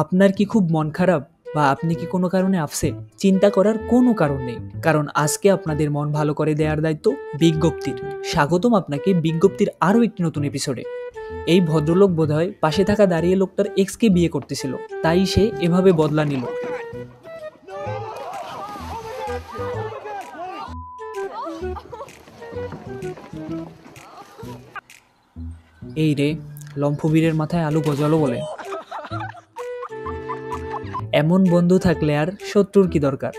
আপনার কি খুব মন খারাপ বা আপনি কি কোনো কারণে আপসেট? চিন্তা করার কোনো কারণ নেই। কারণ আজকে আপনাদের মন ভালো করে দেওয়ার দায়িত্ব বিজ্ঞপ্তির। স্বাগতম আপনাকে বিজ্ঞপ্তির আরও একটি নতুন এপিসোডে। এই ভদ্রলোক বোধহয় পাশে থাকা দাঁড়িয়ে লোকটার এক্সকে বিয়ে করতেছিল, তাই সে এভাবে বদলা নিল। এই রে, লম্ফবীরের মাথায় আলু গজালো বলে। এমন বন্ধু থাকলে আর শত্রুর কি দরকার।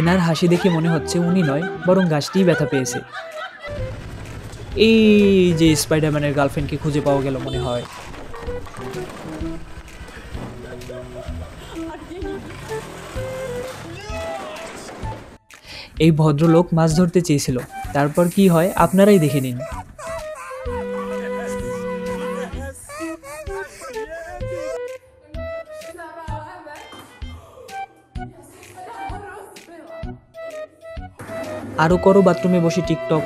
এনার হাসি দেখে মনে হচ্ছে উনি নয়, বরং গাছটিই ব্যথা পেয়েছে। এই যে স্পাইডারম্যানের গার্লফ্রেন্ডকে খুঁজে পাওয়া গেল মনে হয়। এই ভদ্রলোক মাছ ধরতে চেয়েছিল, তারপর কি হয় আপনারাই দেখে নিন। আরো করো বাথরুমে বসে টিকটক।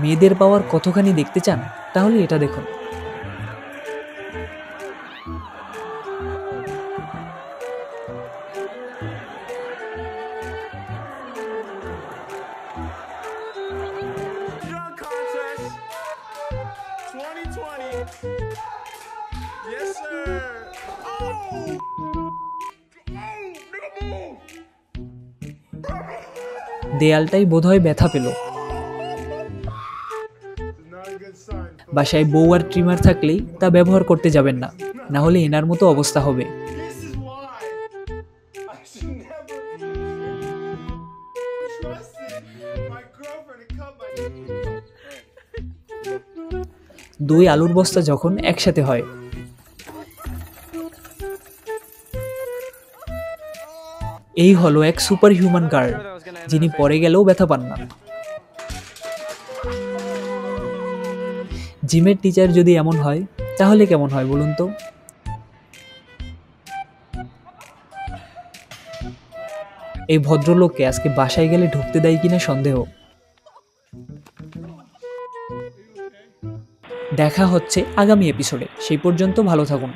মেয়েদের পাওয়ার কতখানি দেখতে চান? তাহলে এটা দেখুন। Dunk contest 2020. Yes, sir. Oh! Nigga, move! দেয়ালটাই বোধহয় ব্যথা পেল। Not a good sign. বাসায় বউ আর ট্রিমার থাকলেই তা ব্যবহার করতে যাবেন না, না হলে এনার মতো অবস্থা হবে। This is why I should never trusted my girlfriend to cut my. দুই আলুর বস্তা যখন একসাথে হয়। এই হলো এক সুপার হিউম্যান গার্ল, যিনি পরে গেলেও ব্যথা পান না। জিমের টিচার যদি এমন হয় তাহলে কেমন হয় বলুন তো। এই ভদ্রলোককে আজকে বাসায় গেলে ঢুকতে দেয় কিনা সন্দেহ। দেখা হচ্ছে আগামী এপিসোডে, সেই পর্যন্ত ভালো থাকুন।